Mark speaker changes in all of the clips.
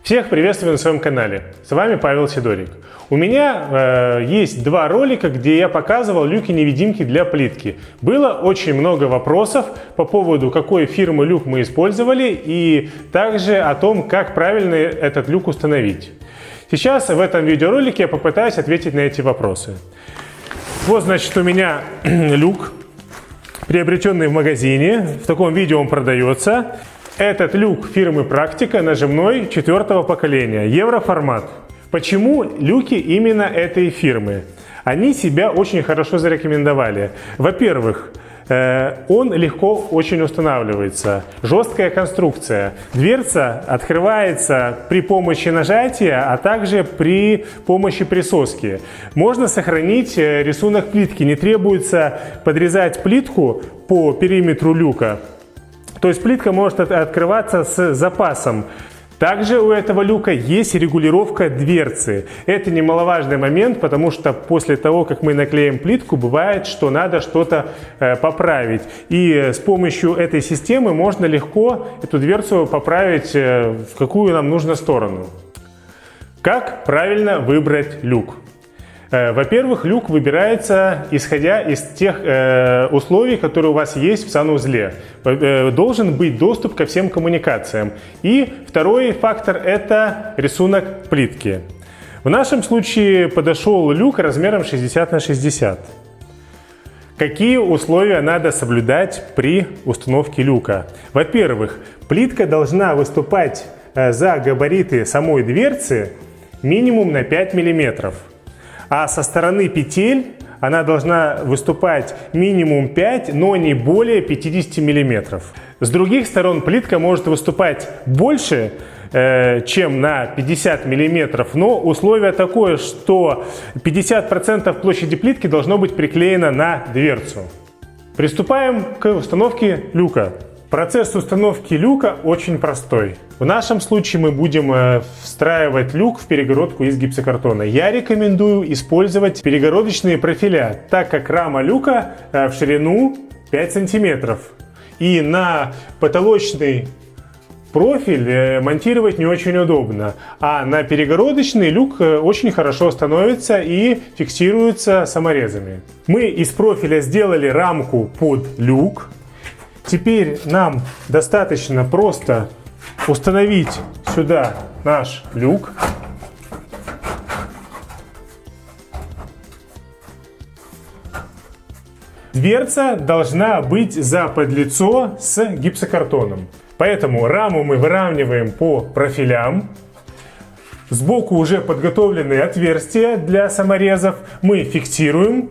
Speaker 1: Всех приветствую на своем канале. С вами Павел Сидорик. У меня есть два ролика, где я показывал люки-невидимки для плитки. Было очень много вопросов по поводу, какой фирмы люк мы использовали, и также о том, как правильно этот люк установить. Сейчас в этом видеоролике я попытаюсь ответить на эти вопросы. Вот, значит, у меня люк, приобретенный в магазине. В таком виде он продается. Этот люк фирмы Практика, нажимной 4-го поколения, евроформат. Почему люки именно этой фирмы? Они себя очень хорошо зарекомендовали. Во-первых, он легко очень устанавливается. Жесткая конструкция. Дверца открывается при помощи нажатия, а также при помощи присоски. Можно сохранить рисунок плитки. Не требуется подрезать плитку по периметру люка. То есть плитка может открываться с запасом. Также у этого люка есть регулировка дверцы. Это немаловажный момент, потому что после того, как мы наклеим плитку, бывает, что надо что-то поправить. И с помощью этой системы можно легко эту дверцу поправить в какую нам нужно сторону. Как правильно выбрать люк? Во-первых, люк выбирается исходя из тех условий, которые у вас есть в санузле. Должен быть доступ ко всем коммуникациям. И второй фактор – это рисунок плитки. В нашем случае подошел люк размером 60 на 60. Какие условия надо соблюдать при установке люка? Во-первых, плитка должна выступать за габариты самой дверцы минимум на 5 мм. А со стороны петель она должна выступать минимум 5, но не более 50 мм. С других сторон плитка может выступать больше, чем на 50 мм, но условие такое, что 50% площади плитки должно быть приклеено на дверцу. Приступаем к установке люка. Процесс установки люка очень простой. В нашем случае мы будем встраивать люк в перегородку из гипсокартона. Я рекомендую использовать перегородочные профиля, так как рама люка в ширину 5 см. И на потолочный профиль монтировать не очень удобно. А на перегородочный люк очень хорошо становится и фиксируется саморезами. Мы из профиля сделали рамку под люк. Теперь нам достаточно просто установить сюда наш люк. Дверца должна быть за подлицо с гипсокартоном. Поэтому раму мы выравниваем по профилям. Сбоку уже подготовлены отверстия для саморезов. Мы фиксируем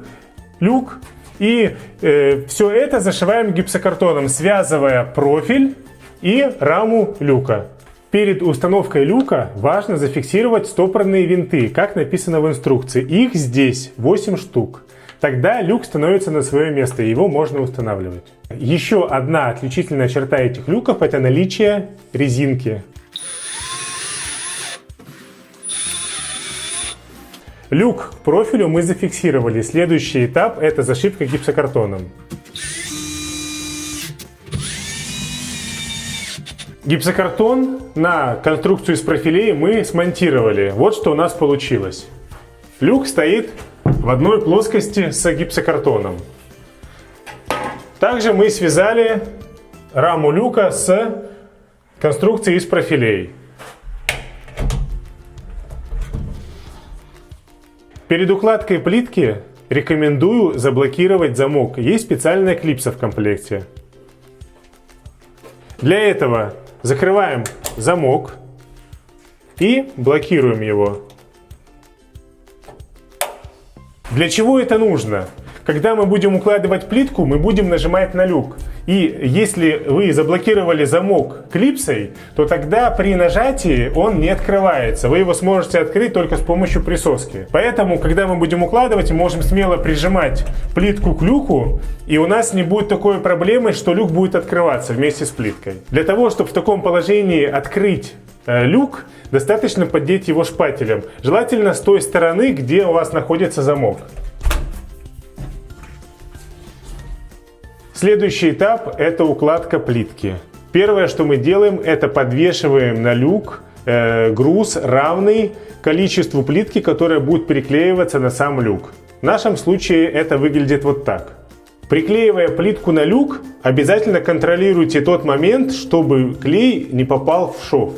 Speaker 1: люк. И все это зашиваем гипсокартоном, связывая профиль и раму люка. Перед установкой люка важно зафиксировать стопорные винты, как написано в инструкции. Их здесь 8 штук. Тогда люк становится на свое место, и его можно устанавливать. Еще одна отличительная черта этих люков – это наличие резинки. Люк к профилю мы зафиксировали. Следующий этап – это зашивка гипсокартоном. Гипсокартон на конструкцию из профилей мы смонтировали. Вот что у нас получилось. Люк стоит в одной плоскости с гипсокартоном. Также мы связали раму люка с конструкцией из профилей. Перед укладкой плитки рекомендую заблокировать замок. Есть специальная клипса в комплекте. Для этого закрываем замок и блокируем его. Для чего это нужно? Когда мы будем укладывать плитку, мы будем нажимать на люк. И если вы заблокировали замок клипсой, то тогда при нажатии он не открывается. Вы его сможете открыть только с помощью присоски. Поэтому, когда мы будем укладывать, мы можем смело прижимать плитку к люку, и у нас не будет такой проблемы, что люк будет открываться вместе с плиткой. Для того, чтобы в таком положении открыть люк, достаточно поддеть его шпателем. Желательно с той стороны, где у вас находится замок. Следующий этап – это укладка плитки. Первое, что мы делаем, это подвешиваем на люк груз равный количеству плитки, которая будет приклеиваться на сам люк. В нашем случае это выглядит вот так. Приклеивая плитку на люк, обязательно контролируйте тот момент, чтобы клей не попал в шов.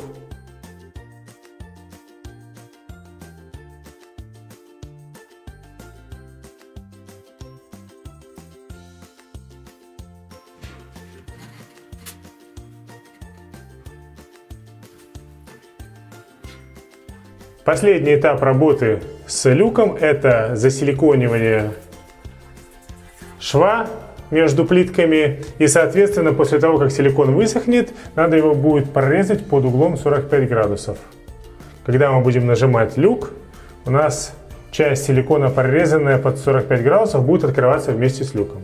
Speaker 1: Последний этап работы с люком – это засиликонивание шва между плитками. И, соответственно, после того, как силикон высохнет, надо его будет прорезать под углом 45 градусов. Когда мы будем нажимать люк, у нас часть силикона, прорезанная под 45 градусов, будет открываться вместе с люком.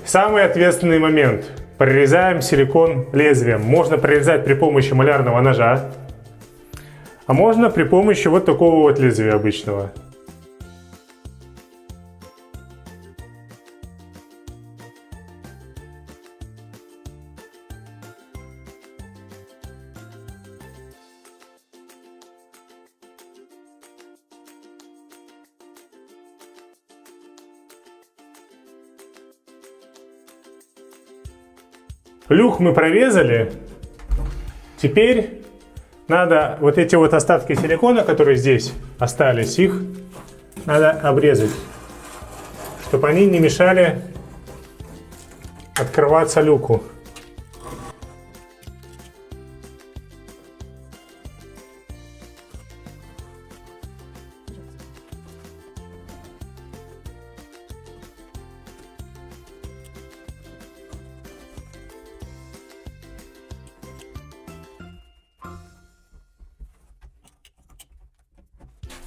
Speaker 1: Самый ответственный момент. Прорезаем силикон лезвием. Можно прорезать при помощи малярного ножа, а можно при помощи вот такого вот лезвия обычного. Люк мы прорезали. Теперь надо вот эти вот остатки силикона, которые здесь остались, их надо обрезать, чтобы они не мешали открываться люку.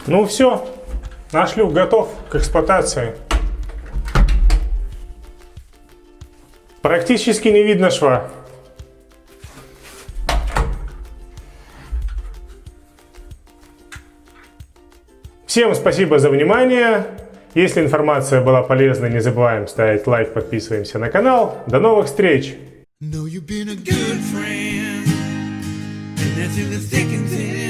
Speaker 1: Ну все, наш люк готов к эксплуатации. Практически не видно шва. Всем спасибо за внимание. Если информация была полезна, не забываем ставить лайк, подписываемся на канал. До новых встреч! No, you've been a good friend, and that's in the thick and thin.